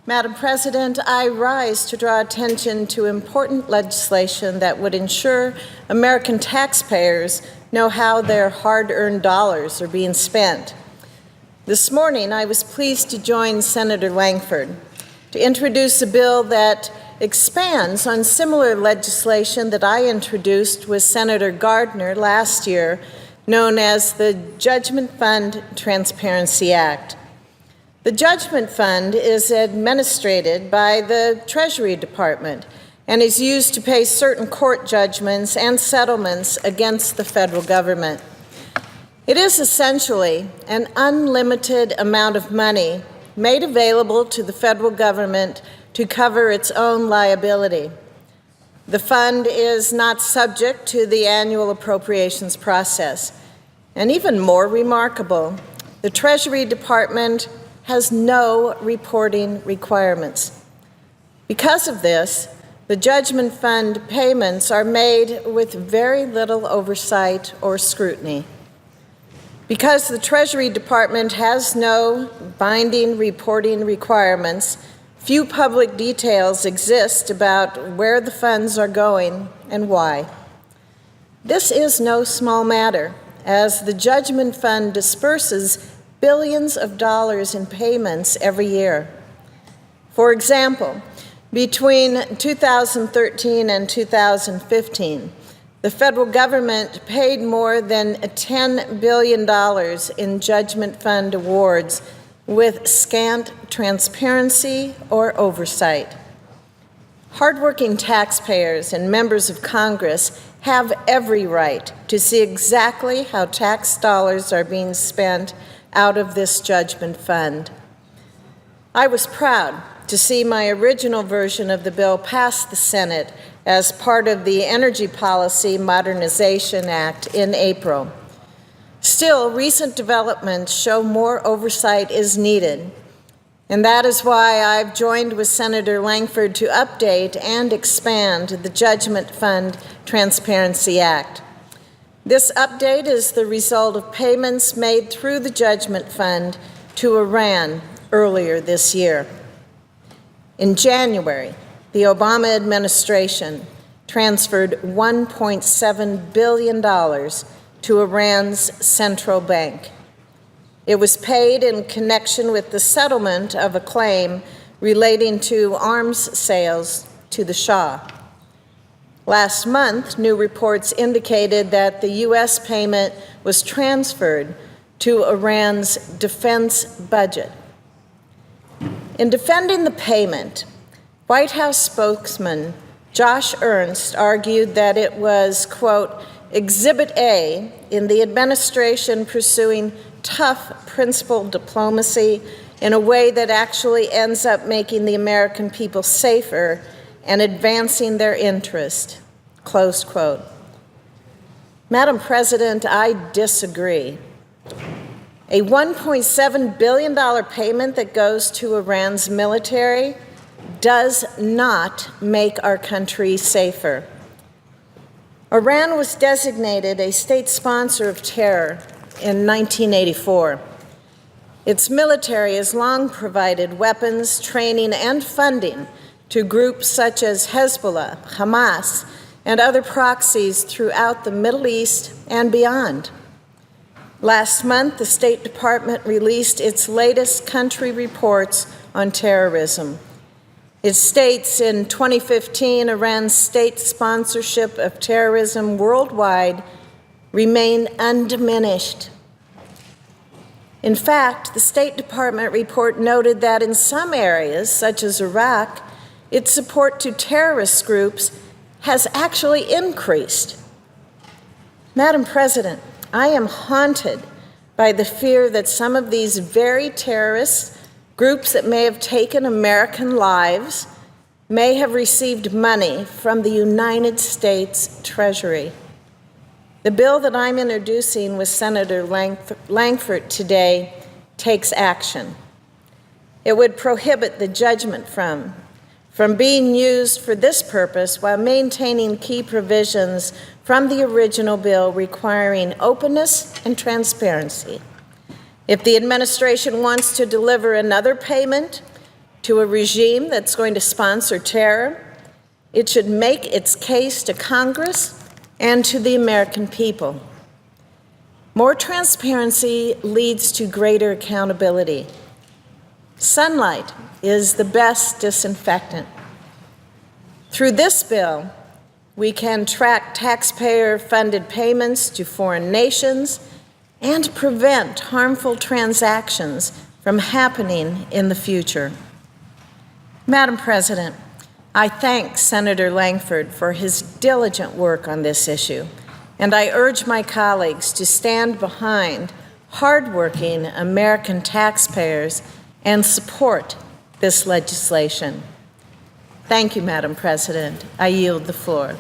Madam President, I rise to draw attention to important legislation that would ensure American taxpayers know how their hard-earned dollars are being spent. This morning, I was pleased to join Senator Langford to introduce a bill that expands on similar legislation that I introduced with Senator Gardner last year, known as the Judgment Fund Transparency Act. The Judgment Fund is administered by the Treasury Department and is used to pay certain court judgments and settlements against the federal government. It is essentially an unlimited amount of money made available to the federal government to cover its own liability. The fund is not subject to the annual appropriations process. And even more remarkable, the Treasury Department has no reporting requirements. Because of this, the Judgment Fund payments are made with very little oversight or scrutiny. Because the Treasury Department has no binding reporting requirements, few public details exist about where the funds are going and why. This is no small matter, as the Judgment Fund disperses billions of dollars in payments every year. For example, between 2013 and 2015, the federal government paid more than $10 billion in Judgment Fund awards with scant transparency or oversight. Hardworking taxpayers and members of Congress have every right to see exactly how tax dollars are being spent out of this Judgment Fund. I was proud to see my original version of the bill pass the Senate as part of the Energy Policy Modernization Act in April. Still, recent developments show more oversight is needed, and that is why I've joined with Senator Langford to update and expand the Judgment Fund Transparency Act. This update is the result of payments made through the Judgment Fund to Iran earlier this year. In January, the Obama administration transferred $1.7 billion to Iran's central bank. It was paid in connection with the settlement of a claim relating to arms sales to the Shah. Last month, new reports indicated that the U.S. payment was transferred to Iran's defense budget. In defending the payment, White House spokesman Josh Ernst argued that it was, quote, Exhibit A in the administration pursuing tough principled diplomacy in a way that actually ends up making the American people safer and advancing their interest, close quote. Madam President, I disagree. A $1.7 billion payment that goes to Iran's military does not make our country safer. Iran was designated a state sponsor of terror in 1984. Its military has long provided weapons, training, and funding to groups such as Hezbollah, Hamas, and other proxies throughout the Middle East and beyond. Last month, the State Department released its latest country reports on terrorism. It states in 2015, Iran's state sponsorship of terrorism worldwide remained undiminished. In fact, the State Department report noted that in some areas, such as Iraq, its support to terrorist groups has actually increased. Madam President, I am haunted by the fear that some of these very terrorists, groups that may have taken American lives, may have received money from the United States Treasury. The bill that I'm introducing with Senator Langford today takes action. It would prohibit the Judgment Fund from being used for this purpose while maintaining key provisions from the original bill requiring openness and transparency. If the administration wants to deliver another payment to a regime that's going to sponsor terror. It should make its case to Congress and to the American people. More transparency leads to greater accountability. Sunlight is the best disinfectant. Through this bill, we can track taxpayer-funded payments to foreign nations and prevent harmful transactions from happening in the future. Madam President, I thank Senator Langford for his diligent work on this issue, and I urge my colleagues to stand behind hardworking American taxpayers and support this legislation. Thank you, Madam President. I yield the floor.